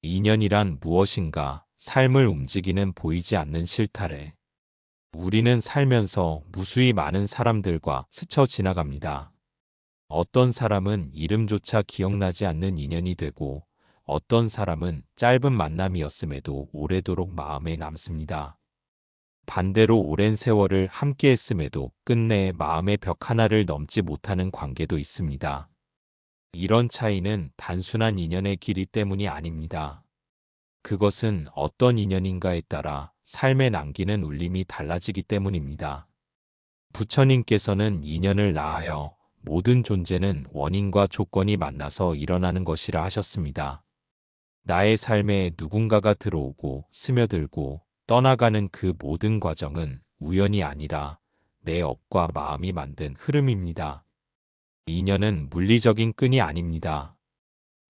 인연이란 무엇인가? 삶을 움직이는 보이지 않는 실타래. 우리는 살면서 무수히 많은 사람들과 스쳐 지나갑니다. 어떤 사람은 이름조차 기억나지 않는 인연이 되고, 어떤 사람은 짧은 만남이었음에도 오래도록 마음에 남습니다. 반대로 오랜 세월을 함께 했음에도 끝내 마음의 벽 하나를 넘지 못하는 관계도 있습니다. 이런 차이는 단순한 인연의 길이 때문이 아닙니다. 그것은 어떤 인연인가에 따라 삶에 남기는 울림이 달라지기 때문입니다. 부처님께서는 인연을 나하여 모든 존재는 원인과 조건이 만나서 일어나는 것이라 하셨습니다. 나의 삶에 누군가가 들어오고 스며들고 떠나가는 그 모든 과정은 우연이 아니라 내 업과 마음이 만든 흐름입니다. 인연은 물리적인 끈이 아닙니다.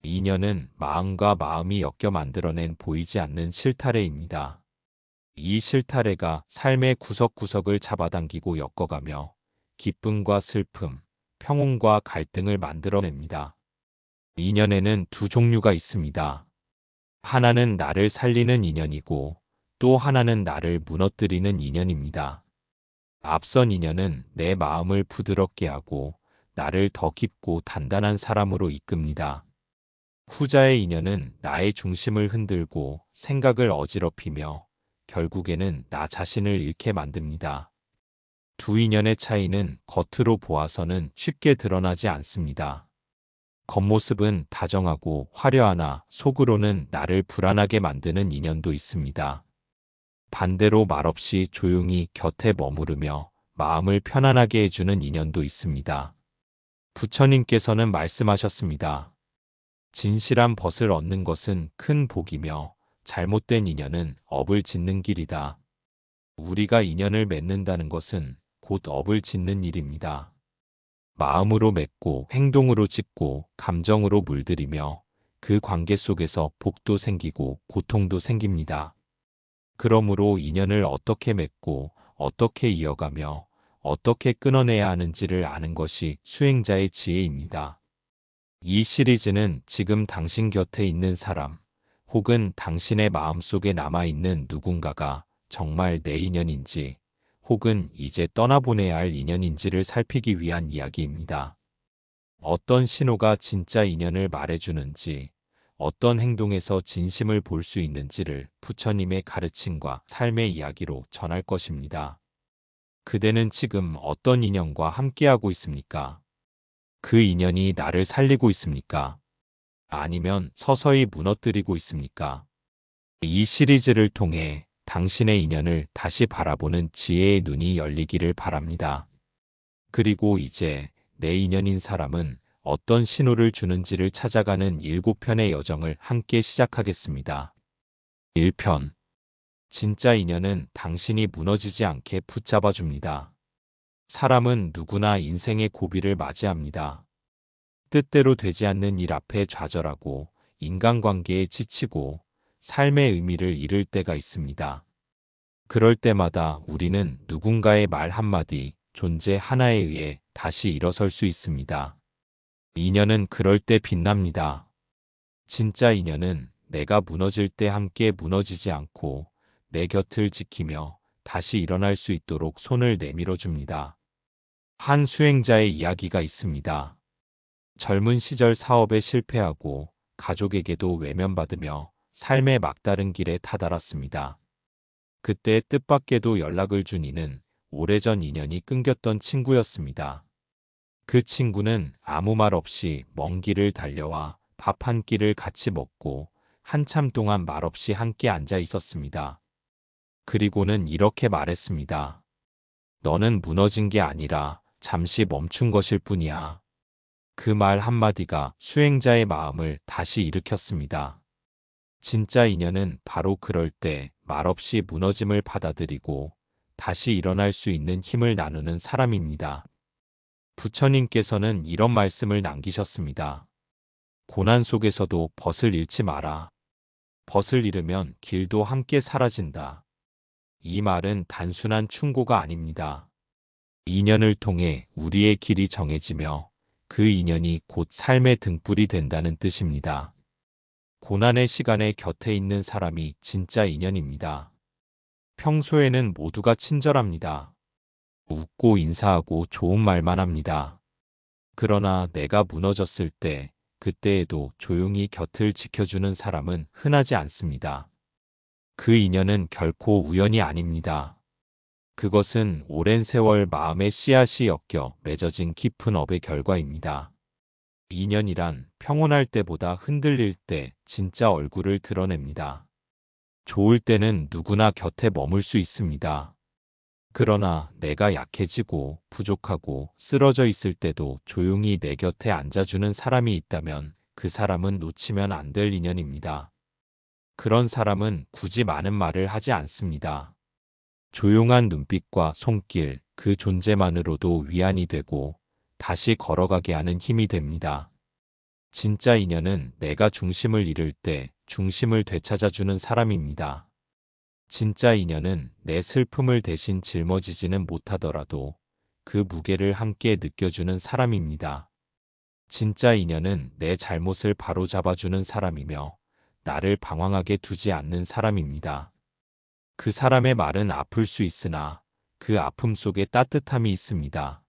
인연은 마음과 마음이 엮여 만들어낸 보이지 않는 실타래입니다. 이 실타래가 삶의 구석구석을 잡아당기고 엮어가며 기쁨과 슬픔, 평온과 갈등을 만들어냅니다. 인연에는 두 종류가 있습니다. 하나는 나를 살리는 인연이고 또 하나는 나를 무너뜨리는 인연입니다. 앞선 인연은 내 마음을 부드럽게 하고 나를 더 깊고 단단한 사람으로 이끕니다. 후자의 인연은 나의 중심을 흔들고 생각을 어지럽히며 결국에는 나 자신을 잃게 만듭니다. 두 인연의 차이는 겉으로 보아서는 쉽게 드러나지 않습니다. 겉모습은 다정하고 화려하나 속으로는 나를 불안하게 만드는 인연도 있습니다. 반대로 말없이 조용히 곁에 머무르며 마음을 편안하게 해주는 인연도 있습니다. 부처님께서는 말씀하셨습니다. 진실한 벗을 얻는 것은 큰 복이며 잘못된 인연은 업을 짓는 길이다. 우리가 인연을 맺는다는 것은 곧 업을 짓는 일입니다. 마음으로 맺고 행동으로 짓고 감정으로 물들이며 그 관계 속에서 복도 생기고 고통도 생깁니다. 그러므로 인연을 어떻게 맺고 어떻게 이어가며 어떻게 끊어내야 하는지를 아는 것이 수행자의 지혜입니다. 이 시리즈는 지금 당신 곁에 있는 사람, 혹은 당신의 마음속에 남아있는 누군가가 정말 내 인연인지, 혹은 이제 떠나보내야 할 인연인지를 살피기 위한 이야기입니다. 어떤 신호가 진짜 인연을 말해주는지, 어떤 행동에서 진심을 볼 수 있는지를 부처님의 가르침과 삶의 이야기로 전할 것입니다. 그대는 지금 어떤 인연과 함께하고 있습니까? 그 인연이 나를 살리고 있습니까? 아니면 서서히 무너뜨리고 있습니까? 이 시리즈를 통해 당신의 인연을 다시 바라보는 지혜의 눈이 열리기를 바랍니다. 그리고 이제 내 인연인 사람은 어떤 신호를 주는지를 찾아가는 7편의 여정을 함께 시작하겠습니다. 1편. 진짜 인연은 당신이 무너지지 않게 붙잡아 줍니다. 사람은 누구나 인생의 고비를 맞이합니다. 뜻대로 되지 않는 일 앞에 좌절하고 인간관계에 지치고 삶의 의미를 잃을 때가 있습니다. 그럴 때마다 우리는 누군가의 말 한마디, 존재 하나에 의해 다시 일어설 수 있습니다. 인연은 그럴 때 빛납니다. 진짜 인연은 내가 무너질 때 함께 무너지지 않고 내 곁을 지키며 다시 일어날 수 있도록 손을 내밀어 줍니다. 한 수행자의 이야기가 있습니다. 젊은 시절 사업에 실패하고 가족에게도 외면받으며 삶의 막다른 길에 다다랐습니다. 그때 뜻밖에도 연락을 준 이는 오래전 인연이 끊겼던 친구였습니다. 그 친구는 아무 말 없이 먼 길을 달려와 밥 한 끼를 같이 먹고 한참 동안 말없이 함께 앉아 있었습니다. 그리고는 이렇게 말했습니다. 너는 무너진 게 아니라 잠시 멈춘 것일 뿐이야. 그 말 한마디가 수행자의 마음을 다시 일으켰습니다. 진짜 인연은 바로 그럴 때 말없이 무너짐을 받아들이고 다시 일어날 수 있는 힘을 나누는 사람입니다. 부처님께서는 이런 말씀을 남기셨습니다. 고난 속에서도 벗을 잃지 마라. 벗을 잃으면 길도 함께 사라진다. 이 말은 단순한 충고가 아닙니다. 인연을 통해 우리의 길이 정해지며 그 인연이 곧 삶의 등불이 된다는 뜻입니다. 고난의 시간에 곁에 있는 사람이 진짜 인연입니다. 평소에는 모두가 친절합니다. 웃고 인사하고 좋은 말만 합니다. 그러나 내가 무너졌을 때, 그때에도 조용히 곁을 지켜주는 사람은 흔하지 않습니다. 그 인연은 결코 우연이 아닙니다. 그것은 오랜 세월 마음의 씨앗이 엮여 맺어진 깊은 업의 결과입니다. 인연이란 평온할 때보다 흔들릴 때 진짜 얼굴을 드러냅니다. 좋을 때는 누구나 곁에 머물 수 있습니다. 그러나 내가 약해지고 부족하고 쓰러져 있을 때도 조용히 내 곁에 앉아주는 사람이 있다면 그 사람은 놓치면 안 될 인연입니다. 그런 사람은 굳이 많은 말을 하지 않습니다. 조용한 눈빛과 손길, 그 존재만으로도 위안이 되고 다시 걸어가게 하는 힘이 됩니다. 진짜 인연은 내가 중심을 잃을 때 중심을 되찾아주는 사람입니다. 진짜 인연은 내 슬픔을 대신 짊어지지는 못하더라도 그 무게를 함께 느껴주는 사람입니다. 진짜 인연은 내 잘못을 바로잡아주는 사람이며 나를 방황하게 두지 않는 사람입니다. 그 사람의 말은 아플 수 있으나 그 아픔 속에 따뜻함이 있습니다.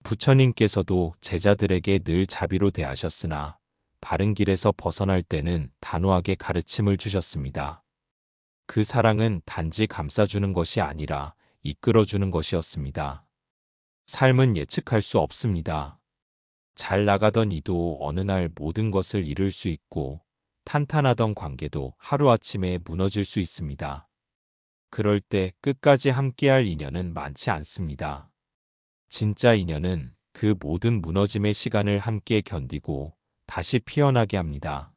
부처님께서도 제자들에게 늘 자비로 대하셨으나 바른 길에서 벗어날 때는 단호하게 가르침을 주셨습니다. 그 사랑은 단지 감싸주는 것이 아니라 이끌어주는 것이었습니다. 삶은 예측할 수 없습니다. 잘 나가던 이도 어느 날 모든 것을 잃을 수 있고 탄탄하던 관계도 하루아침에 무너질 수 있습니다. 그럴 때 끝까지 함께할 인연은 많지 않습니다. 진짜 인연은 그 모든 무너짐의 시간을 함께 견디고 다시 피어나게 합니다.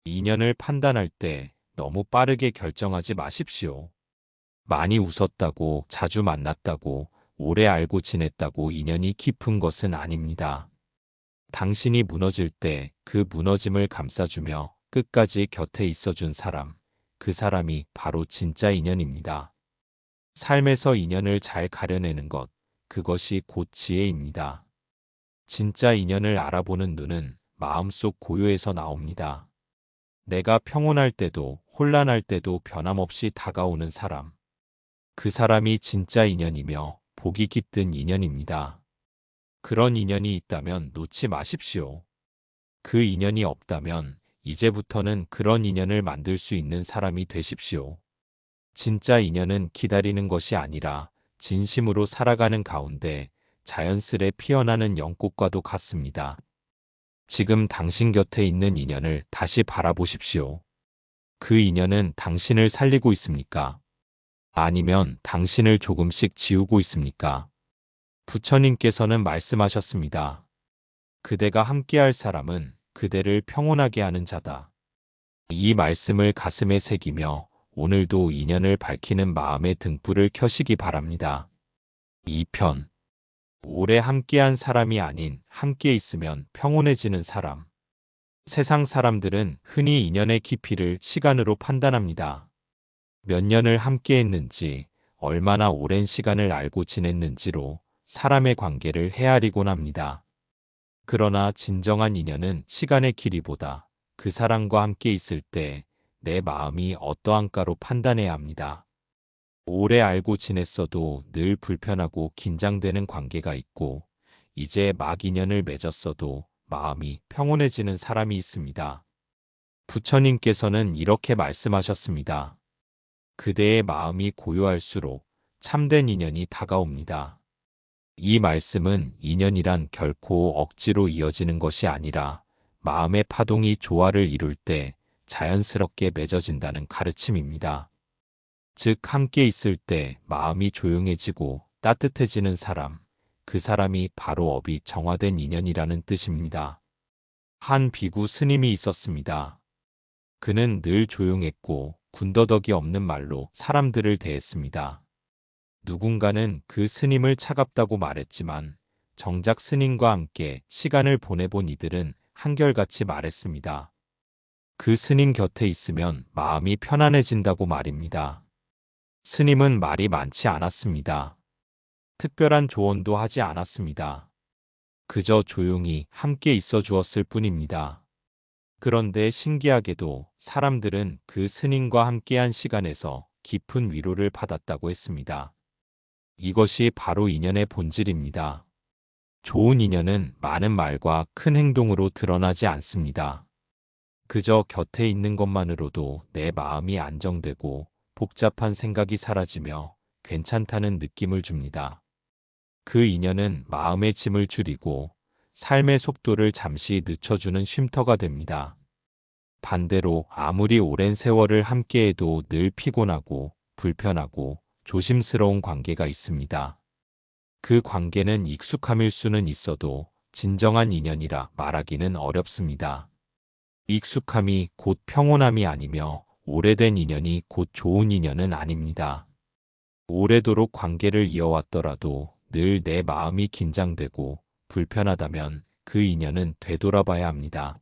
인연을 판단할 때 너무 빠르게 결정하지 마십시오. 많이 웃었다고, 자주 만났다고, 오래 알고 지냈다고 인연이 깊은 것은 아닙니다. 당신이 무너질 때 그 무너짐을 감싸주며 끝까지 곁에 있어준 사람, 그 사람이 바로 진짜 인연입니다. 삶에서 인연을 잘 가려내는 것, 그것이 곧 지혜입니다. 진짜 인연을 알아보는 눈은 마음속 고요에서 나옵니다. 내가 평온할 때도 혼란할 때도 변함없이 다가오는 사람. 그 사람이 진짜 인연이며 복이 깃든 인연입니다. 그런 인연이 있다면 놓지 마십시오. 그 인연이 없다면 이제부터는 그런 인연을 만들 수 있는 사람이 되십시오. 진짜 인연은 기다리는 것이 아니라 진심으로 살아가는 가운데 자연스레 피어나는 연꽃과도 같습니다. 지금 당신 곁에 있는 인연을 다시 바라보십시오. 그 인연은 당신을 살리고 있습니까? 아니면 당신을 조금씩 지우고 있습니까? 부처님께서는 말씀하셨습니다. 그대가 함께할 사람은 그대를 평온하게 하는 자다. 이 말씀을 가슴에 새기며 오늘도 인연을 밝히는 마음의 등불을 켜시기 바랍니다. 2편. 오래 함께한 사람이 아닌 함께 있으면 평온해지는 사람. 세상 사람들은 흔히 인연의 깊이를 시간으로 판단합니다. 몇 년을 함께 했는지, 얼마나 오랜 시간을 알고 지냈는지로 사람의 관계를 헤아리곤 합니다. 그러나 진정한 인연은 시간의 길이보다 그 사람과 함께 있을 때 내 마음이 어떠한가로 판단해야 합니다. 오래 알고 지냈어도 늘 불편하고 긴장되는 관계가 있고, 이제 막 인연을 맺었어도 마음이 평온해지는 사람이 있습니다. 부처님께서는 이렇게 말씀하셨습니다. 그대의 마음이 고요할수록 참된 인연이 다가옵니다. 이 말씀은 인연이란 결코 억지로 이어지는 것이 아니라 마음의 파동이 조화를 이룰 때 자연스럽게 맺어진다는 가르침입니다. 즉 함께 있을 때 마음이 조용해지고 따뜻해지는 사람, 그 사람이 바로 업이 정화된 인연이라는 뜻입니다. 한 비구 스님이 있었습니다. 그는 늘 조용했고 군더더기 없는 말로 사람들을 대했습니다. 누군가는 그 스님을 차갑다고 말했지만 정작 스님과 함께 시간을 보내본 이들은 한결같이 말했습니다. 그 스님 곁에 있으면 마음이 편안해진다고 말입니다. 스님은 말이 많지 않았습니다. 특별한 조언도 하지 않았습니다. 그저 조용히 함께 있어 주었을 뿐입니다. 그런데 신기하게도 사람들은 그 스님과 함께한 시간에서 깊은 위로를 받았다고 했습니다. 이것이 바로 인연의 본질입니다. 좋은 인연은 많은 말과 큰 행동으로 드러나지 않습니다. 그저 곁에 있는 것만으로도 내 마음이 안정되고 복잡한 생각이 사라지며 괜찮다는 느낌을 줍니다. 그 인연은 마음의 짐을 줄이고 삶의 속도를 잠시 늦춰주는 쉼터가 됩니다. 반대로 아무리 오랜 세월을 함께해도 늘 피곤하고 불편하고 조심스러운 관계가 있습니다. 그 관계는 익숙함일 수는 있어도 진정한 인연이라 말하기는 어렵습니다. 익숙함이 곧 평온함이 아니며 오래된 인연이 곧 좋은 인연은 아닙니다. 오래도록 관계를 이어왔더라도 늘 내 마음이 긴장되고 불편하다면 그 인연은 되돌아봐야 합니다.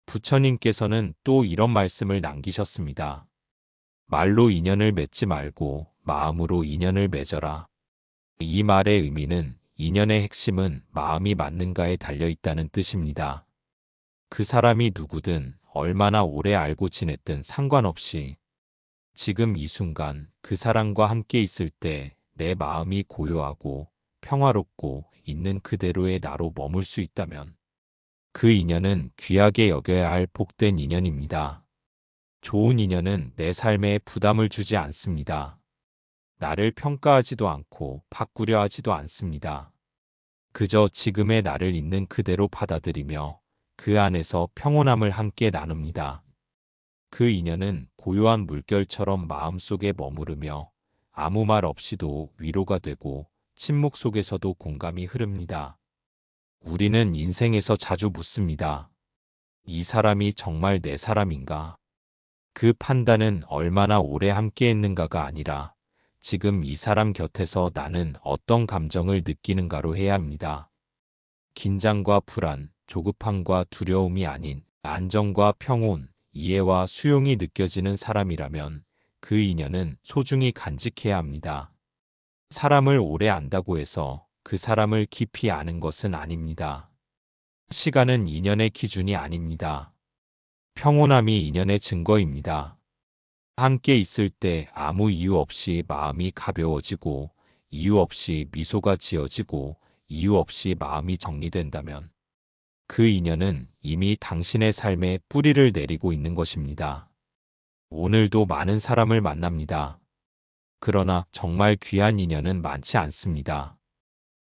부처님께서는 또 이런 말씀을 남기셨습니다. 말로 인연을 맺지 말고 마음으로 인연을 맺어라. 이 말의 의미는 인연의 핵심은 마음이 맞는가에 달려 있다는 뜻입니다. 그 사람이 누구든 얼마나 오래 알고 지냈든 상관없이 지금 이 순간 그 사람과 함께 있을 때 내 마음이 고요하고 평화롭고 있는 그대로의 나로 머물 수 있다면 그 인연은 귀하게 여겨야 할 복된 인연입니다. 좋은 인연은 내 삶에 부담을 주지 않습니다. 나를 평가하지도 않고 바꾸려 하지도 않습니다. 그저 지금의 나를 있는 그대로 받아들이며 그 안에서 평온함을 함께 나눕니다. 그 인연은 고요한 물결처럼 마음속에 머무르며 아무 말 없이도 위로가 되고 침묵 속에서도 공감이 흐릅니다. 우리는 인생에서 자주 묻습니다. 이 사람이 정말 내 사람인가? 그 판단은 얼마나 오래 함께 했는가가 아니라 지금 이 사람 곁에서 나는 어떤 감정을 느끼는가로 해야 합니다. 긴장과 불안, 조급함과 두려움이 아닌 안정과 평온, 이해와 수용이 느껴지는 사람이라면 그 인연은 소중히 간직해야 합니다. 사람을 오래 안다고 해서 그 사람을 깊이 아는 것은 아닙니다. 시간은 인연의 기준이 아닙니다. 평온함이 인연의 증거입니다. 함께 있을 때 아무 이유 없이 마음이 가벼워지고 이유 없이 미소가 지어지고 이유 없이 마음이 정리된다면 그 인연은 이미 당신의 삶에 뿌리를 내리고 있는 것입니다. 오늘도 많은 사람을 만납니다. 그러나 정말 귀한 인연은 많지 않습니다.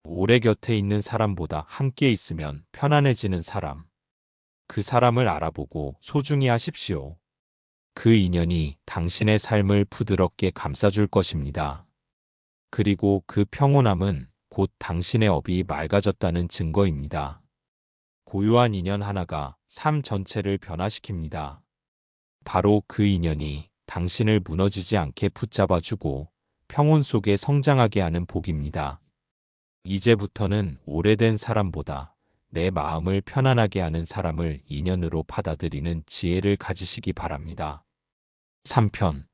오래 곁에 있는 사람보다 함께 있으면 편안해지는 사람. 그 사람을 알아보고 소중히 하십시오. 그 인연이 당신의 삶을 부드럽게 감싸줄 것입니다. 그리고 그 평온함은 곧 당신의 업이 맑아졌다는 증거입니다. 고요한 인연 하나가 삶 전체를 변화시킵니다. 바로 그 인연이 당신을 무너지지 않게 붙잡아주고 평온 속에 성장하게 하는 복입니다. 이제부터는 오래된 사람보다 내 마음을 편안하게 하는 사람을 인연으로 받아들이는 지혜를 가지시기 바랍니다. 3편.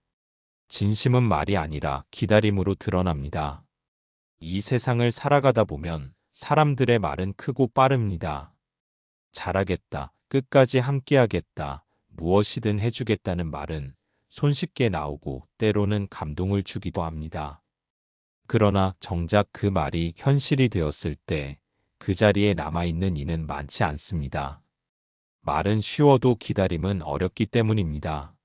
진심은 말이 아니라 기다림으로 드러납니다. 이 세상을 살아가다 보면 사람들의 말은 크고 빠릅니다. 잘하겠다, 끝까지 함께하겠다, 무엇이든 해주겠다는 말은 손쉽게 나오고 때로는 감동을 주기도 합니다. 그러나 정작 그 말이 현실이 되었을 때 그 자리에 남아있는 이는 많지 않습니다. 말은 쉬워도 기다림은 어렵기 때문입니다.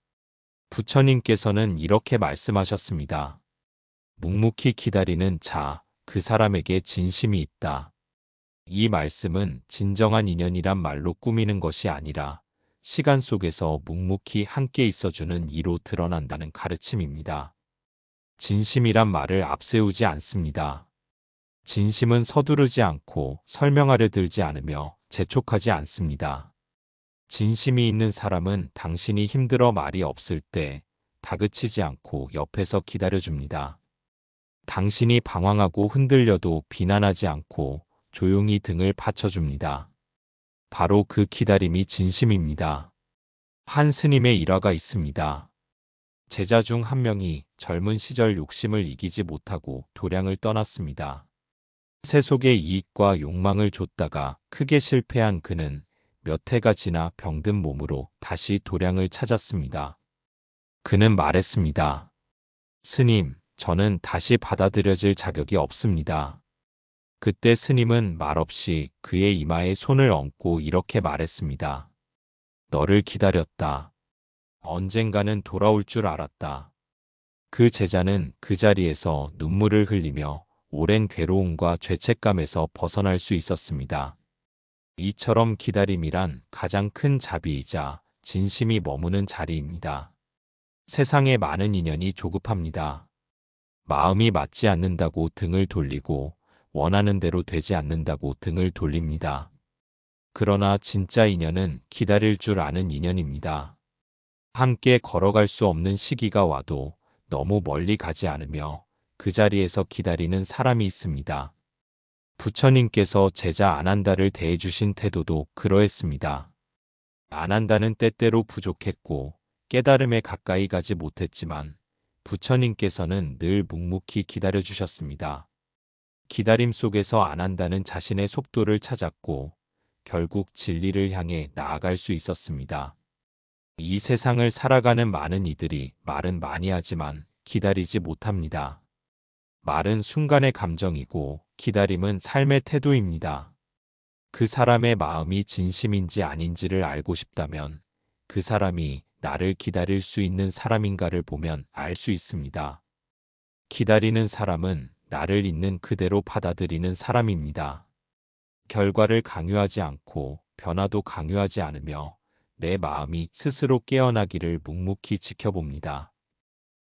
부처님께서는 이렇게 말씀하셨습니다. 묵묵히 기다리는 자, 그 사람에게 진심이 있다. 이 말씀은 진정한 인연이란 말로 꾸미는 것이 아니라 시간 속에서 묵묵히 함께 있어주는 이로 드러난다는 가르침입니다. 진심이란 말을 앞세우지 않습니다. 진심은 서두르지 않고 설명하려 들지 않으며 재촉하지 않습니다. 진심이 있는 사람은 당신이 힘들어 말이 없을 때 다그치지 않고 옆에서 기다려줍니다. 당신이 방황하고 흔들려도 비난하지 않고 조용히 등을 받쳐줍니다. 바로 그 기다림이 진심입니다. 한 스님의 일화가 있습니다. 제자 중 한 명이 젊은 시절 욕심을 이기지 못하고 도량을 떠났습니다. 세속의 이익과 욕망을 좇다가 크게 실패한 그는 몇 해가 지나 병든 몸으로 다시 도량을 찾았습니다. 그는 말했습니다. 스님, 저는 다시 받아들여질 자격이 없습니다. 그때 스님은 말없이 그의 이마에 손을 얹고 이렇게 말했습니다. 너를 기다렸다. 언젠가는 돌아올 줄 알았다. 그 제자는 그 자리에서 눈물을 흘리며 오랜 괴로움과 죄책감에서 벗어날 수 있었습니다. 이처럼 기다림이란 가장 큰 자비이자 진심이 머무는 자리입니다. 세상에 많은 인연이 조급합니다. 마음이 맞지 않는다고 등을 돌리고 원하는 대로 되지 않는다고 등을 돌립니다. 그러나 진짜 인연은 기다릴 줄 아는 인연입니다. 함께 걸어갈 수 없는 시기가 와도 너무 멀리 가지 않으며 그 자리에서 기다리는 사람이 있습니다. 부처님께서 제자 안한다를 대해주신 태도도 그러했습니다. 안한다는 때때로 부족했고 깨달음에 가까이 가지 못했지만 부처님께서는 늘 묵묵히 기다려주셨습니다. 기다림 속에서 안한다는 자신의 속도를 찾았고 결국 진리를 향해 나아갈 수 있었습니다. 이 세상을 살아가는 많은 이들이 말은 많이 하지만 기다리지 못합니다. 말은 순간의 감정이고 기다림은 삶의 태도입니다. 그 사람의 마음이 진심인지 아닌지를 알고 싶다면 그 사람이 나를 기다릴 수 있는 사람인가를 보면 알 수 있습니다. 기다리는 사람은 나를 있는 그대로 받아들이는 사람입니다. 결과를 강요하지 않고 변화도 강요하지 않으며 내 마음이 스스로 깨어나기를 묵묵히 지켜봅니다.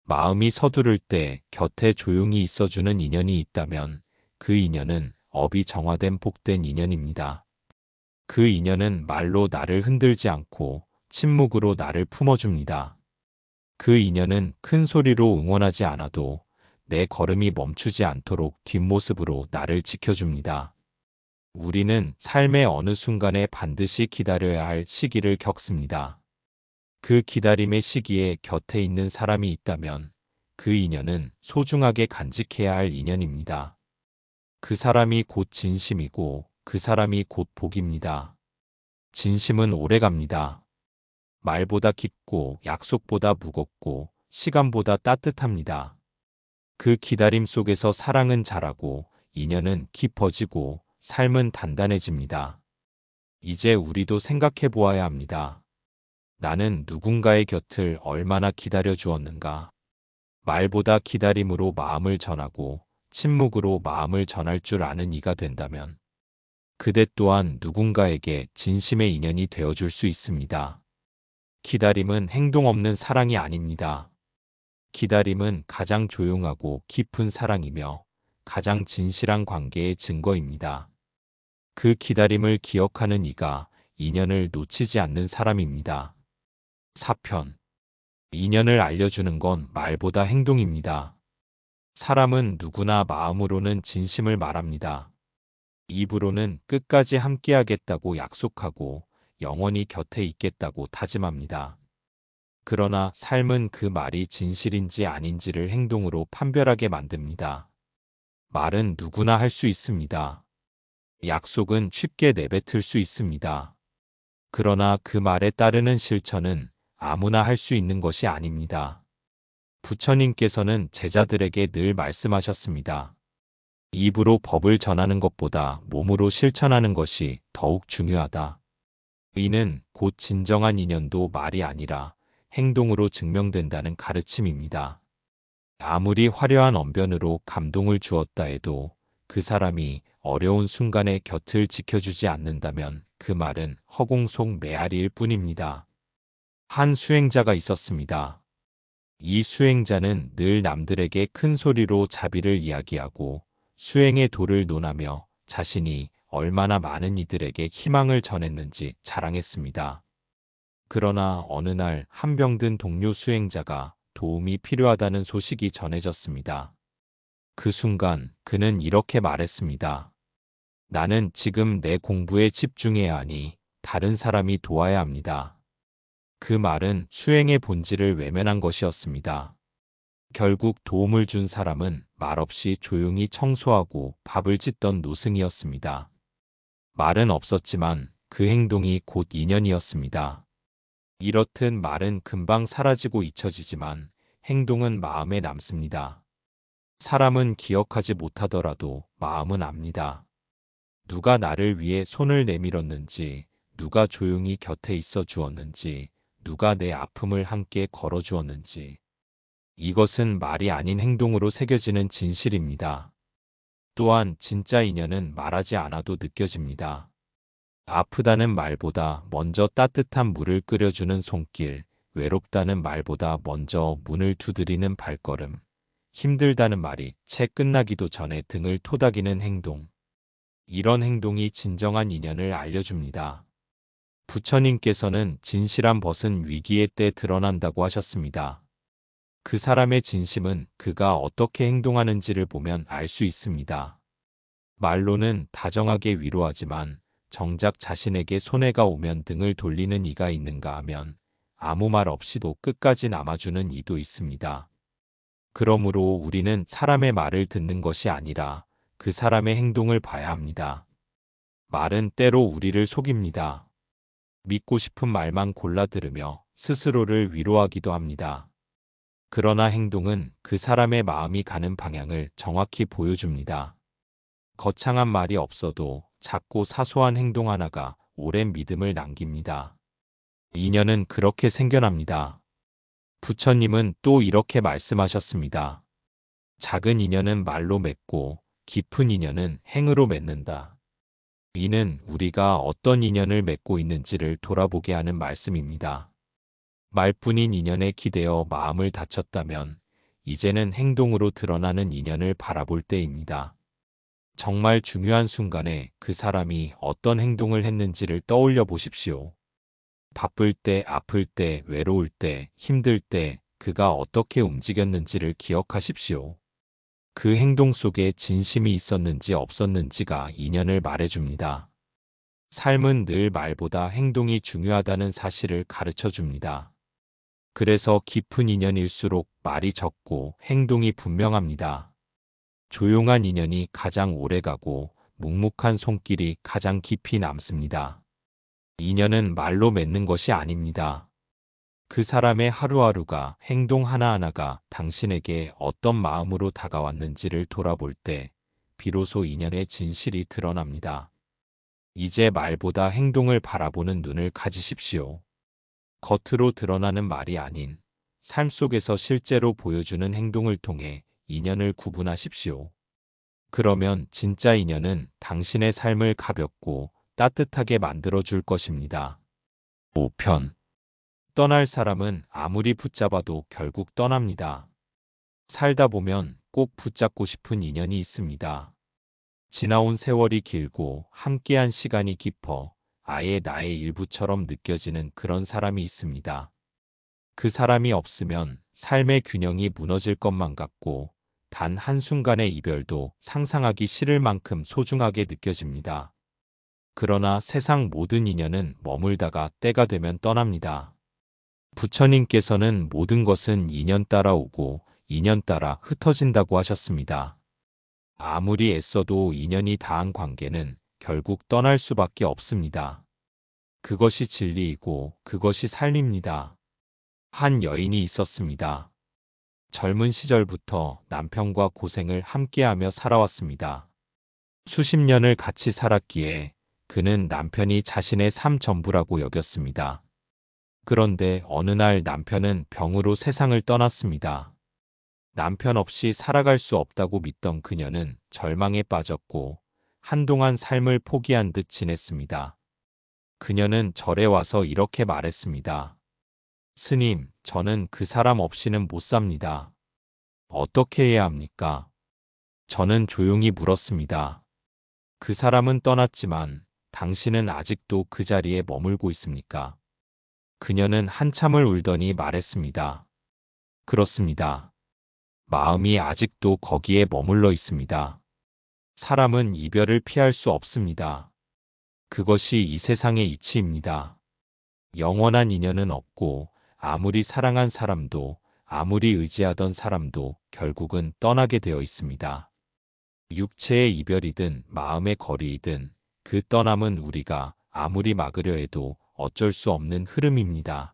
마음이 서두를 때 곁에 조용히 있어주는 인연이 있다면 그 인연은 업이 정화된 복된 인연입니다. 그 인연은 말로 나를 흔들지 않고 침묵으로 나를 품어줍니다. 그 인연은 큰 소리로 응원하지 않아도 내 걸음이 멈추지 않도록 뒷모습으로 나를 지켜줍니다. 우리는 삶의 어느 순간에 반드시 기다려야 할 시기를 겪습니다. 그 기다림의 시기에 곁에 있는 사람이 있다면 그 인연은 소중하게 간직해야 할 인연입니다. 그 사람이 곧 진심이고 그 사람이 곧 복입니다. 진심은 오래갑니다. 말보다 깊고 약속보다 무겁고 시간보다 따뜻합니다. 그 기다림 속에서 사랑은 자라고 인연은 깊어지고 삶은 단단해집니다. 이제 우리도 생각해 보아야 합니다. 나는 누군가의 곁을 얼마나 기다려 주었는가. 말보다 기다림으로 마음을 전하고 침묵으로 마음을 전할 줄 아는 이가 된다면 그대 또한 누군가에게 진심의 인연이 되어줄 수 있습니다. 기다림은 행동 없는 사랑이 아닙니다. 기다림은 가장 조용하고 깊은 사랑이며 가장 진실한 관계의 증거입니다. 그 기다림을 기억하는 이가 인연을 놓치지 않는 사람입니다. 4편. 인연을 알려주는 건 말보다 행동입니다. 사람은 누구나 마음으로는 진심을 말합니다. 입으로는 끝까지 함께하겠다고 약속하고 영원히 곁에 있겠다고 다짐합니다. 그러나 삶은 그 말이 진실인지 아닌지를 행동으로 판별하게 만듭니다. 말은 누구나 할 수 있습니다. 약속은 쉽게 내뱉을 수 있습니다. 그러나 그 말에 따르는 실천은 아무나 할 수 있는 것이 아닙니다. 부처님께서는 제자들에게 늘 말씀하셨습니다. 입으로 법을 전하는 것보다 몸으로 실천하는 것이 더욱 중요하다. 이는 곧 진정한 인연도 말이 아니라 행동으로 증명된다는 가르침입니다. 아무리 화려한 언변으로 감동을 주었다 해도 그 사람이 어려운 순간에 곁을 지켜주지 않는다면 그 말은 허공 속 메아리일 뿐입니다. 한 수행자가 있었습니다. 이 수행자는 늘 남들에게 큰 소리로 자비를 이야기하고 수행의 도를 논하며 자신이 얼마나 많은 이들에게 희망을 전했는지 자랑했습니다. 그러나 어느 날 한 병든 동료 수행자가 도움이 필요하다는 소식이 전해졌습니다. 그 순간 그는 이렇게 말했습니다. 나는 지금 내 공부에 집중해야 하니 다른 사람이 도와야 합니다. 그 말은 수행의 본질을 외면한 것이었습니다. 결국 도움을 준 사람은 말없이 조용히 청소하고 밥을 짓던 노승이었습니다. 말은 없었지만 그 행동이 곧 인연이었습니다. 이렇듯 말은 금방 사라지고 잊혀지지만 행동은 마음에 남습니다. 사람은 기억하지 못하더라도 마음은 압니다. 누가 나를 위해 손을 내밀었는지, 누가 조용히 곁에 있어 주었는지, 누가 내 아픔을 함께 걸어 주었는지. 이것은 말이 아닌 행동으로 새겨지는 진실입니다. 또한 진짜 인연은 말하지 않아도 느껴집니다. 아프다는 말보다 먼저 따뜻한 물을 끓여주는 손길, 외롭다는 말보다 먼저 문을 두드리는 발걸음, 힘들다는 말이 채 끝나기도 전에 등을 토닥이는 행동. 이런 행동이 진정한 인연을 알려줍니다. 부처님께서는 진실한 벗은 위기의 때 드러난다고 하셨습니다. 그 사람의 진심은 그가 어떻게 행동하는지를 보면 알 수 있습니다. 말로는 다정하게 위로하지만 정작 자신에게 손해가 오면 등을 돌리는 이가 있는가 하면 아무 말 없이도 끝까지 남아주는 이도 있습니다. 그러므로 우리는 사람의 말을 듣는 것이 아니라 그 사람의 행동을 봐야 합니다. 말은 때로 우리를 속입니다. 믿고 싶은 말만 골라 들으며 스스로를 위로하기도 합니다. 그러나 행동은 그 사람의 마음이 가는 방향을 정확히 보여줍니다. 거창한 말이 없어도 작고 사소한 행동 하나가 오랜 믿음을 남깁니다. 인연은 그렇게 생겨납니다. 부처님은 또 이렇게 말씀하셨습니다. 작은 인연은 말로 맺고 깊은 인연은 행으로 맺는다. 이는 우리가 어떤 인연을 맺고 있는지를 돌아보게 하는 말씀입니다. 말뿐인 인연에 기대어 마음을 다쳤다면 이제는 행동으로 드러나는 인연을 바라볼 때입니다. 정말 중요한 순간에 그 사람이 어떤 행동을 했는지를 떠올려 보십시오. 바쁠 때, 아플 때, 외로울 때, 힘들 때 그가 어떻게 움직였는지를 기억하십시오. 그 행동 속에 진심이 있었는지 없었는지가 인연을 말해줍니다. 삶은 늘 말보다 행동이 중요하다는 사실을 가르쳐 줍니다. 그래서 깊은 인연일수록 말이 적고 행동이 분명합니다. 조용한 인연이 가장 오래가고 묵묵한 손길이 가장 깊이 남습니다. 인연은 말로 맺는 것이 아닙니다. 그 사람의 하루하루가, 행동 하나하나가 당신에게 어떤 마음으로 다가왔는지를 돌아볼 때 비로소 인연의 진실이 드러납니다. 이제 말보다 행동을 바라보는 눈을 가지십시오. 겉으로 드러나는 말이 아닌 삶 속에서 실제로 보여주는 행동을 통해 인연을 구분하십시오. 그러면 진짜 인연은 당신의 삶을 가볍고 따뜻하게 만들어줄 것입니다. 5편. 떠날 사람은 아무리 붙잡아도 결국 떠납니다. 살다 보면 꼭 붙잡고 싶은 인연이 있습니다. 지나온 세월이 길고 함께한 시간이 깊어 아예 나의 일부처럼 느껴지는 그런 사람이 있습니다. 그 사람이 없으면 삶의 균형이 무너질 것만 같고 단 한순간의 이별도 상상하기 싫을 만큼 소중하게 느껴집니다. 그러나 세상 모든 인연은 머물다가 때가 되면 떠납니다. 부처님께서는 모든 것은 인연 따라 오고 인연 따라 흩어진다고 하셨습니다. 아무리 애써도 인연이 닿은 관계는 결국 떠날 수밖에 없습니다. 그것이 진리이고 그것이 삶입니다. 한 여인이 있었습니다. 젊은 시절부터 남편과 고생을 함께하며 살아왔습니다. 수십 년을 같이 살았기에 그는 남편이 자신의 삶 전부라고 여겼습니다. 그런데 어느 날 남편은 병으로 세상을 떠났습니다. 남편 없이 살아갈 수 없다고 믿던 그녀는 절망에 빠졌고 한동안 삶을 포기한 듯 지냈습니다. 그녀는 절에 와서 이렇게 말했습니다. 스님, 저는 그 사람 없이는 못 삽니다. 어떻게 해야 합니까? 저는 조용히 물었습니다. 그 사람은 떠났지만 당신은 아직도 그 자리에 머물고 있습니까? 그녀는 한참을 울더니 말했습니다. 그렇습니다. 마음이 아직도 거기에 머물러 있습니다. 사람은 이별을 피할 수 없습니다. 그것이 이 세상의 이치입니다. 영원한 인연은 없고 아무리 사랑한 사람도 아무리 의지하던 사람도 결국은 떠나게 되어 있습니다. 육체의 이별이든 마음의 거리이든 그 떠남은 우리가 아무리 막으려 해도 어쩔 수 없는 흐름입니다.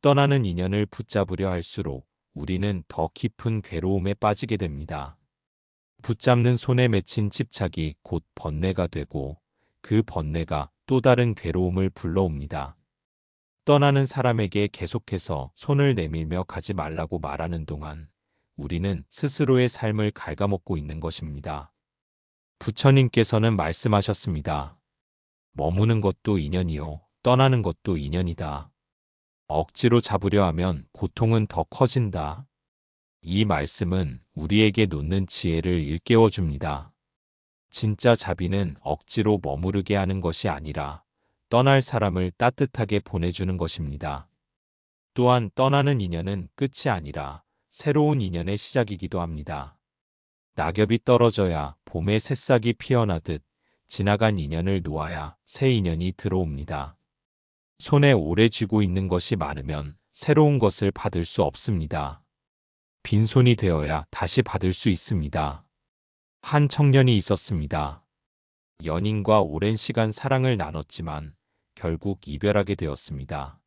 떠나는 인연을 붙잡으려 할수록 우리는 더 깊은 괴로움에 빠지게 됩니다. 붙잡는 손에 맺힌 집착이 곧 번뇌가 되고 그 번뇌가 또 다른 괴로움을 불러옵니다. 떠나는 사람에게 계속해서 손을 내밀며 가지 말라고 말하는 동안 우리는 스스로의 삶을 갉아먹고 있는 것입니다. 부처님께서는 말씀하셨습니다. 머무는 것도 인연이요, 떠나는 것도 인연이다. 억지로 잡으려 하면 고통은 더 커진다. 이 말씀은 우리에게 놓는 지혜를 일깨워 줍니다. 진짜 자비는 억지로 머무르게 하는 것이 아니라 떠날 사람을 따뜻하게 보내주는 것입니다. 또한 떠나는 인연은 끝이 아니라 새로운 인연의 시작이기도 합니다. 낙엽이 떨어져야 봄에 새싹이 피어나듯 지나간 인연을 놓아야 새 인연이 들어옵니다. 손에 오래 쥐고 있는 것이 많으면 새로운 것을 받을 수 없습니다. 빈손이 되어야 다시 받을 수 있습니다. 한 청년이 있었습니다. 연인과 오랜 시간 사랑을 나눴지만 결국 이별하게 되었습니다.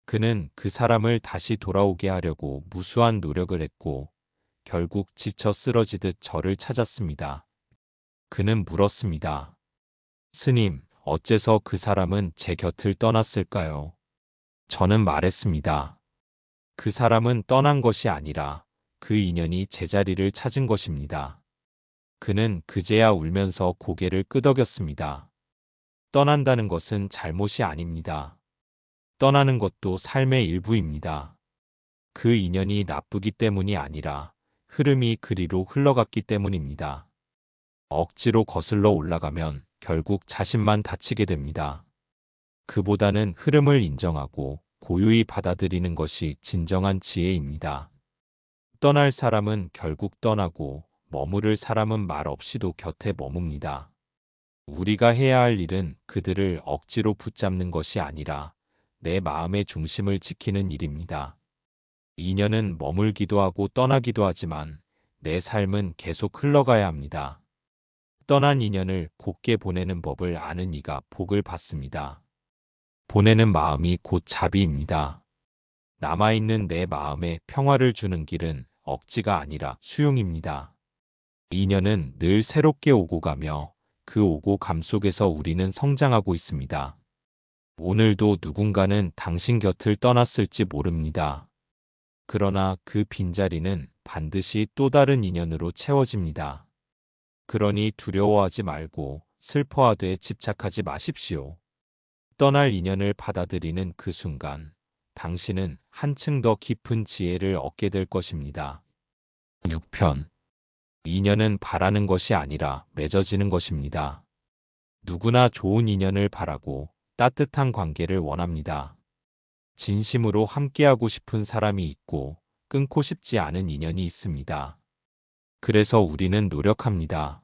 그는 그 사람을 다시 돌아오게 하려고 무수한 노력을 했고 결국 지쳐 쓰러지듯 저를 찾았습니다. 그는 물었습니다. 스님, 어째서 그 사람은 제 곁을 떠났을까요? 저는 말했습니다. 그 사람은 떠난 것이 아니라 그 인연이 제자리를 찾은 것입니다. 그는 그제야 울면서 고개를 끄덕였습니다. 떠난다는 것은 잘못이 아닙니다. 떠나는 것도 삶의 일부입니다. 그 인연이 나쁘기 때문이 아니라 흐름이 그리로 흘러갔기 때문입니다. 억지로 거슬러 올라가면 결국 자신만 다치게 됩니다. 그보다는 흐름을 인정하고 고유히 받아들이는 것이 진정한 지혜입니다. 떠날 사람은 결국 떠나고 머무를 사람은 말 없이도 곁에 머뭅니다. 우리가 해야 할 일은 그들을 억지로 붙잡는 것이 아니라 내 마음의 중심을 지키는 일입니다. 인연은 머물기도 하고 떠나기도 하지만 내 삶은 계속 흘러가야 합니다. 떠난 인연을 곧게 보내는 법을 아는 이가 복을 받습니다. 보내는 마음이 곧 자비입니다. 남아있는 내 마음에 평화를 주는 길은 억지가 아니라 수용입니다. 인연은 늘 새롭게 오고 가며 그 오고 감 속에서 우리는 성장하고 있습니다. 오늘도 누군가는 당신 곁을 떠났을지 모릅니다. 그러나 그 빈자리는 반드시 또 다른 인연으로 채워집니다. 그러니 두려워하지 말고 슬퍼하되 집착하지 마십시오. 떠날 인연을 받아들이는 그 순간 당신은 한층 더 깊은 지혜를 얻게 될 것입니다. 6편. 인연은 바라는 것이 아니라 맺어지는 것입니다. 누구나 좋은 인연을 바라고 따뜻한 관계를 원합니다. 진심으로 함께하고 싶은 사람이 있고 끊고 싶지 않은 인연이 있습니다. 그래서 우리는 노력합니다.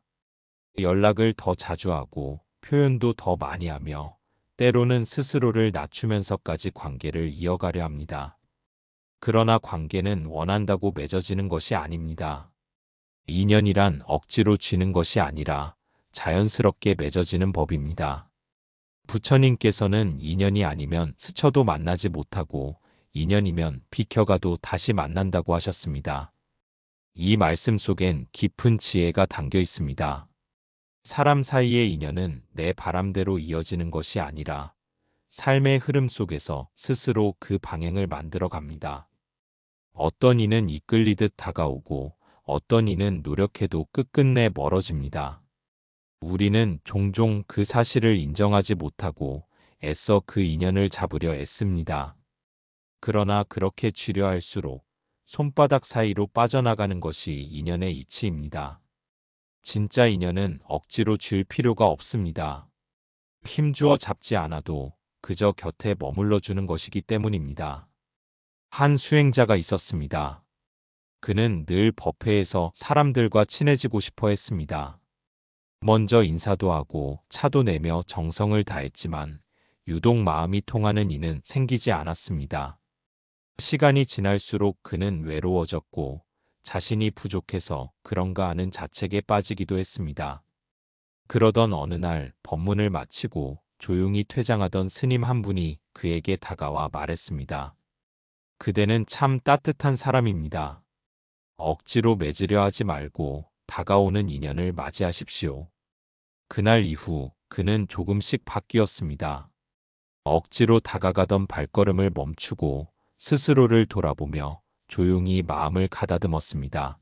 연락을 더 자주 하고 표현도 더 많이 하며 때로는 스스로를 낮추면서까지 관계를 이어가려 합니다. 그러나 관계는 원한다고 맺어지는 것이 아닙니다. 인연이란 억지로 쥐는 것이 아니라 자연스럽게 맺어지는 법입니다. 부처님께서는 인연이 아니면 스쳐도 만나지 못하고 인연이면 비켜가도 다시 만난다고 하셨습니다. 이 말씀 속엔 깊은 지혜가 담겨 있습니다. 사람 사이의 인연은 내 바람대로 이어지는 것이 아니라 삶의 흐름 속에서 스스로 그 방향을 만들어 갑니다. 어떤 이는 이끌리듯 다가오고 어떤 이는 노력해도 끝끝내 멀어집니다. 우리는 종종 그 사실을 인정하지 못하고 애써 그 인연을 잡으려 애씁니다. 그러나 그렇게 쥐려 할수록 손바닥 사이로 빠져나가는 것이 인연의 이치입니다. 진짜 인연은 억지로 줄 필요가 없습니다. 힘주어 잡지 않아도 그저 곁에 머물러 주는 것이기 때문입니다. 한 수행자가 있었습니다. 그는 늘 법회에서 사람들과 친해지고 싶어 했습니다. 먼저 인사도 하고 차도 내며 정성을 다했지만 유독 마음이 통하는 이는 생기지 않았습니다. 시간이 지날수록 그는 외로워졌고 자신이 부족해서 그런가 하는 자책에 빠지기도 했습니다. 그러던 어느 날 법문을 마치고 조용히 퇴장하던 스님 한 분이 그에게 다가와 말했습니다. 그대는 참 따뜻한 사람입니다. 억지로 맺으려 하지 말고 다가오는 인연을 맞이하십시오. 그날 이후 그는 조금씩 바뀌었습니다. 억지로 다가가던 발걸음을 멈추고 스스로를 돌아보며 조용히 마음을 가다듬었습니다.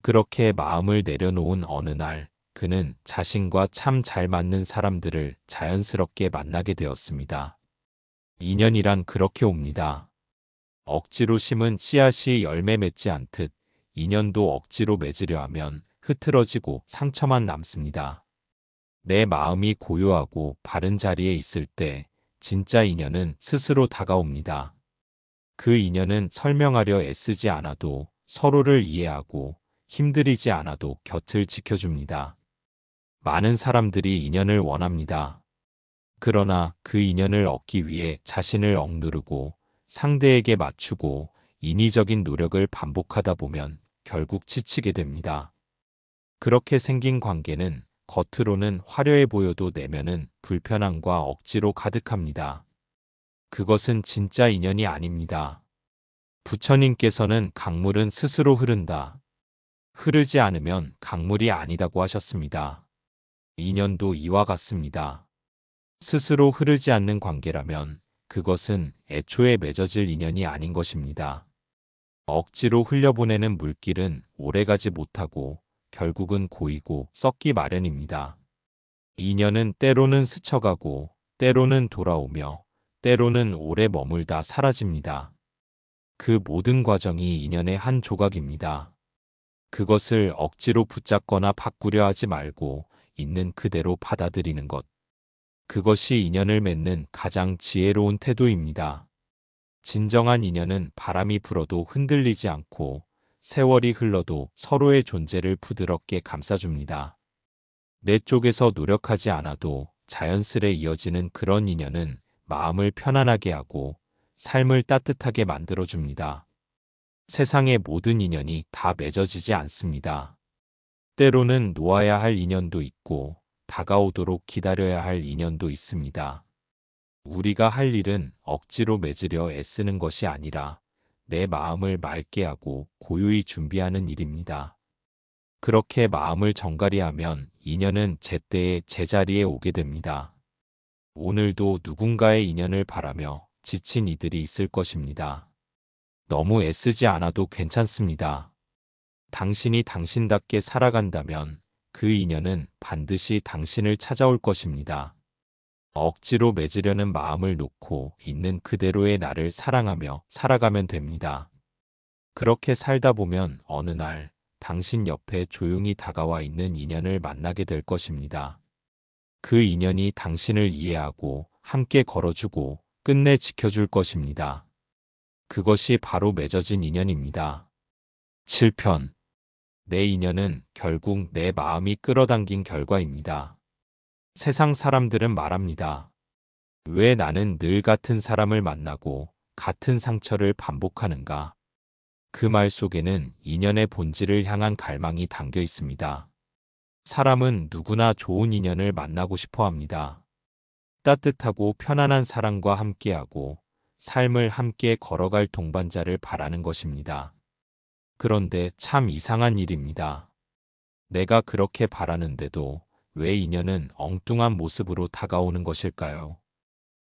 그렇게 마음을 내려놓은 어느 날, 그는 자신과 참 잘 맞는 사람들을 자연스럽게 만나게 되었습니다. 인연이란 그렇게 옵니다. 억지로 심은 씨앗이 열매 맺지 않듯 인연도 억지로 맺으려 하면 흐트러지고 상처만 남습니다. 내 마음이 고요하고 바른 자리에 있을 때 진짜 인연은 스스로 다가옵니다. 그 인연은 설명하려 애쓰지 않아도 서로를 이해하고 힘들이지 않아도 곁을 지켜줍니다. 많은 사람들이 인연을 원합니다. 그러나 그 인연을 얻기 위해 자신을 억누르고 상대에게 맞추고 인위적인 노력을 반복하다 보면 결국 지치게 됩니다. 그렇게 생긴 관계는 겉으로는 화려해 보여도 내면은 불편함과 억지로 가득합니다. 그것은 진짜 인연이 아닙니다. 부처님께서는 강물은 스스로 흐른다. 흐르지 않으면 강물이 아니다고 하셨습니다. 인연도 이와 같습니다. 스스로 흐르지 않는 관계라면 그것은 애초에 맺어질 인연이 아닌 것입니다. 억지로 흘려보내는 물길은 오래가지 못하고 결국은 고이고 썩기 마련입니다. 인연은 때로는 스쳐가고 때로는 돌아오며 때로는 오래 머물다 사라집니다. 그 모든 과정이 인연의 한 조각입니다. 그것을 억지로 붙잡거나 바꾸려 하지 말고 있는 그대로 받아들이는 것. 그것이 인연을 맺는 가장 지혜로운 태도입니다. 진정한 인연은 바람이 불어도 흔들리지 않고 세월이 흘러도 서로의 존재를 부드럽게 감싸줍니다. 내 쪽에서 노력하지 않아도 자연스레 이어지는 그런 인연은 마음을 편안하게 하고 삶을 따뜻하게 만들어줍니다. 세상의 모든 인연이 다 맺어지지 않습니다. 때로는 놓아야 할 인연도 있고 다가오도록 기다려야 할 인연도 있습니다. 우리가 할 일은 억지로 맺으려 애쓰는 것이 아니라 내 마음을 맑게 하고 고요히 준비하는 일입니다. 그렇게 마음을 정갈히하면 인연은 제때에 제자리에 오게 됩니다. 오늘도 누군가의 인연을 바라며 지친 이들이 있을 것입니다. 너무 애쓰지 않아도 괜찮습니다. 당신이 당신답게 살아간다면 그 인연은 반드시 당신을 찾아올 것입니다. 억지로 맺으려는 마음을 놓고 있는 그대로의 나를 사랑하며 살아가면 됩니다. 그렇게 살다 보면 어느 날 당신 옆에 조용히 다가와 있는 인연을 만나게 될 것입니다. 그 인연이 당신을 이해하고 함께 걸어주고 끝내 지켜줄 것입니다. 그것이 바로 맺어진 인연입니다. 7편. 내 인연은 결국 내 마음이 끌어당긴 결과입니다. 세상 사람들은 말합니다. 왜 나는 늘 같은 사람을 만나고 같은 상처를 반복하는가? 그 말 속에는 인연의 본질을 향한 갈망이 담겨 있습니다. 사람은 누구나 좋은 인연을 만나고 싶어 합니다. 따뜻하고 편안한 사랑과 함께하고 삶을 함께 걸어갈 동반자를 바라는 것입니다. 그런데 참 이상한 일입니다. 내가 그렇게 바라는데도 왜 인연은 엉뚱한 모습으로 다가오는 것일까요?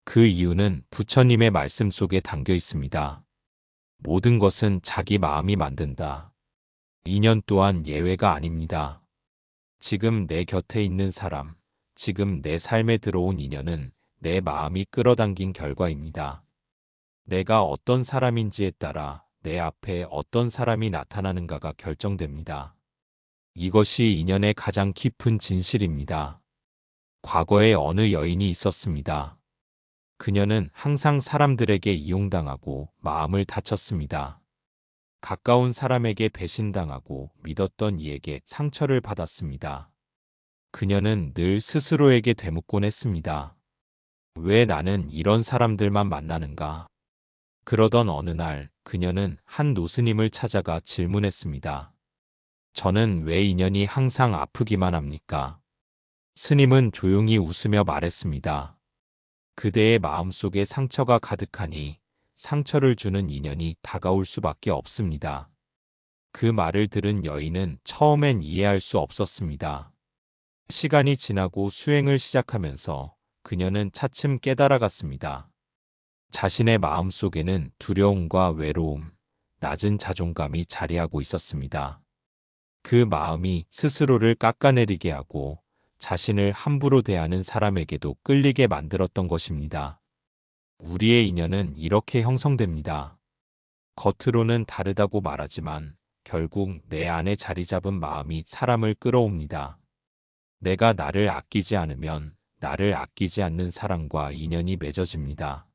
그 이유는 부처님의 말씀 속에 담겨 있습니다. 모든 것은 자기 마음이 만든다. 인연 또한 예외가 아닙니다. 지금 내 곁에 있는 사람, 지금 내 삶에 들어온 인연은 내 마음이 끌어당긴 결과입니다. 내가 어떤 사람인지에 따라 내 앞에 어떤 사람이 나타나는가가 결정됩니다. 이것이 인연의 가장 깊은 진실입니다. 과거에 어느 여인이 있었습니다. 그녀는 항상 사람들에게 이용당하고 마음을 다쳤습니다. 가까운 사람에게 배신당하고 믿었던 이에게 상처를 받았습니다. 그녀는 늘 스스로에게 되묻곤 했습니다. 왜 나는 이런 사람들만 만나는가? 그러던 어느 날 그녀는 한 노스님을 찾아가 질문했습니다. 저는 왜 인연이 항상 아프기만 합니까? 스님은 조용히 웃으며 말했습니다. 그대의 마음속에 상처가 가득하니 상처를 주는 인연이 다가올 수밖에 없습니다. 그 말을 들은 여인은 처음엔 이해할 수 없었습니다. 시간이 지나고 수행을 시작하면서 그녀는 차츰 깨달아갔습니다. 자신의 마음속에는 두려움과 외로움, 낮은 자존감이 자리하고 있었습니다. 그 마음이 스스로를 깎아내리게 하고 자신을 함부로 대하는 사람에게도 끌리게 만들었던 것입니다. 우리의 인연은 이렇게 형성됩니다. 겉으로는 다르다고 말하지만 결국 내 안에 자리 잡은 마음이 사람을 끌어옵니다. 내가 나를 아끼지 않으면 나를 아끼지 않는 사람과 인연이 맺어집니다.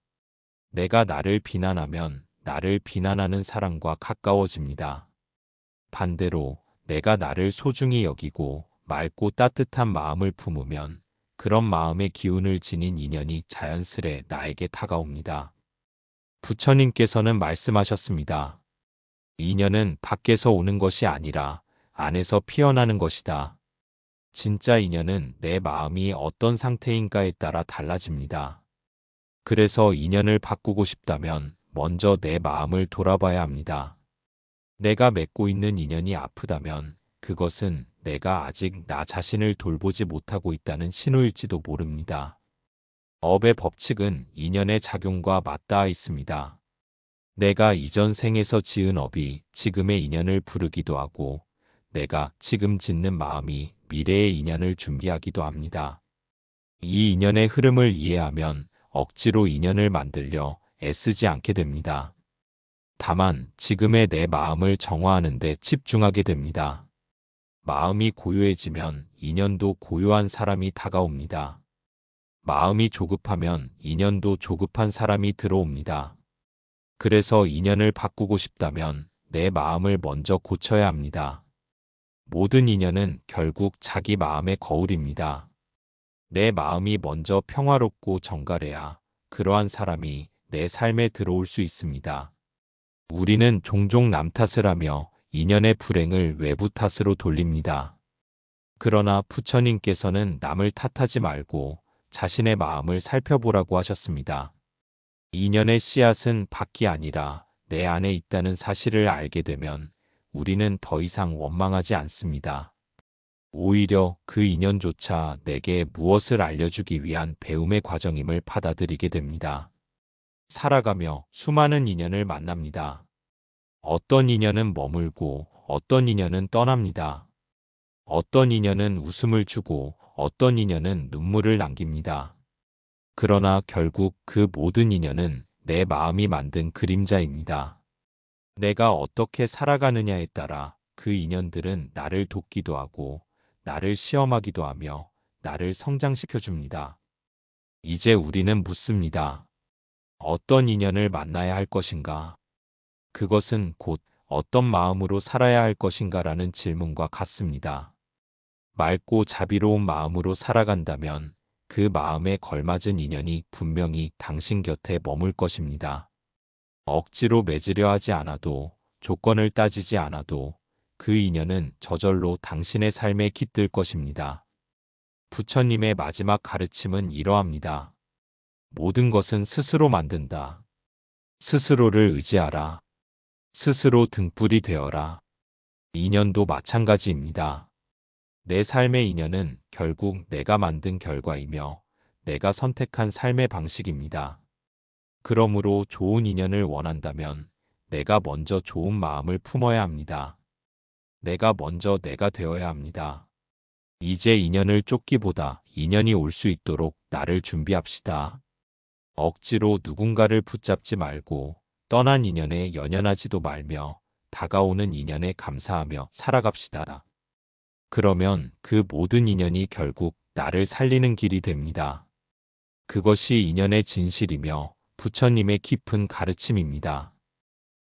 내가 나를 비난하면 나를 비난하는 사람과 가까워집니다. 반대로 내가 나를 소중히 여기고 맑고 따뜻한 마음을 품으면 그런 마음의 기운을 지닌 인연이 자연스레 나에게 다가옵니다. 부처님께서는 말씀하셨습니다. 인연은 밖에서 오는 것이 아니라 안에서 피어나는 것이다. 진짜 인연은 내 마음이 어떤 상태인가에 따라 달라집니다. 그래서 인연을 바꾸고 싶다면 먼저 내 마음을 돌아봐야 합니다. 내가 맺고 있는 인연이 아프다면 그것은 내가 아직 나 자신을 돌보지 못하고 있다는 신호일지도 모릅니다. 업의 법칙은 인연의 작용과 맞닿아 있습니다. 내가 이전 생에서 지은 업이 지금의 인연을 부르기도 하고 내가 지금 짓는 마음이 미래의 인연을 준비하기도 합니다. 이 인연의 흐름을 이해하면 억지로 인연을 만들려 애쓰지 않게 됩니다. 다만 지금의 내 마음을 정화하는 데 집중하게 됩니다. 마음이 고요해지면 인연도 고요한 사람이 다가옵니다. 마음이 조급하면 인연도 조급한 사람이 들어옵니다. 그래서 인연을 바꾸고 싶다면 내 마음을 먼저 고쳐야 합니다. 모든 인연은 결국 자기 마음의 거울입니다. 내 마음이 먼저 평화롭고 정갈해야 그러한 사람이 내 삶에 들어올 수 있습니다. 우리는 종종 남 탓을 하며 인연의 불행을 외부 탓으로 돌립니다. 그러나 부처님께서는 남을 탓하지 말고 자신의 마음을 살펴보라고 하셨습니다. 인연의 씨앗은 밖이 아니라 내 안에 있다는 사실을 알게 되면 우리는 더 이상 원망하지 않습니다. 오히려 그 인연조차 내게 무엇을 알려주기 위한 배움의 과정임을 받아들이게 됩니다. 살아가며 수많은 인연을 만납니다. 어떤 인연은 머물고 어떤 인연은 떠납니다. 어떤 인연은 웃음을 주고 어떤 인연은 눈물을 남깁니다. 그러나 결국 그 모든 인연은 내 마음이 만든 그림자입니다. 내가 어떻게 살아가느냐에 따라 그 인연들은 나를 돕기도 하고 나를 시험하기도 하며 나를 성장시켜 줍니다. 이제 우리는 묻습니다. 어떤 인연을 만나야 할 것인가? 그것은 곧 어떤 마음으로 살아야 할 것인가라는 질문과 같습니다. 맑고 자비로운 마음으로 살아간다면 그 마음에 걸맞은 인연이 분명히 당신 곁에 머물 것입니다. 억지로 맺으려 하지 않아도 조건을 따지지 않아도 그 인연은 저절로 당신의 삶에 깃들 것입니다. 부처님의 마지막 가르침은 이러합니다. 모든 것은 스스로 만든다. 스스로를 의지하라. 스스로 등불이 되어라. 인연도 마찬가지입니다. 내 삶의 인연은 결국 내가 만든 결과이며 내가 선택한 삶의 방식입니다. 그러므로 좋은 인연을 원한다면 내가 먼저 좋은 마음을 품어야 합니다. 내가 먼저 내가 되어야 합니다. 이제 인연을 쫓기보다 인연이 올 수 있도록 나를 준비합시다. 억지로 누군가를 붙잡지 말고 떠난 인연에 연연하지도 말며 다가오는 인연에 감사하며 살아갑시다. 그러면 그 모든 인연이 결국 나를 살리는 길이 됩니다. 그것이 인연의 진실이며 부처님의 깊은 가르침입니다.